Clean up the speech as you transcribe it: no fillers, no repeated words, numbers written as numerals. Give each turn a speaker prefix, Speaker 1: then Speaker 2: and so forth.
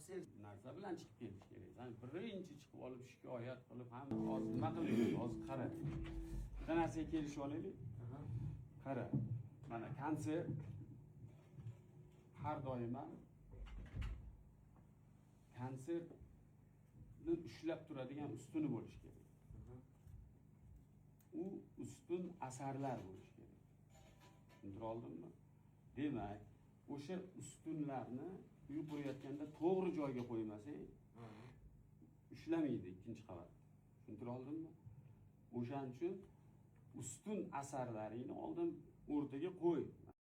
Speaker 1: topsangiz
Speaker 2: narsa bilan chiqib kelish kerak. Sen birinchi chiqib olib shikoyat qilib ham hozir nima qilaylik? Hozir qara. Bitta narsaga kelishib olaylik. Qara. Mana kanser har doim kanserni ushlab turadigan ustuni bo'lishi kerak. U ustun asarlar bo'lishi kerak. Tushundira oldimmi? Demak, o'sha ustunlarni uy qurayotganda to'g'ri joyga qo'ymasak, ushlamaydi ikkinchi qavat. Tushundira oldimmi? O'shaning uchun ustun asarlaringni oldin o'rtaga qo'y.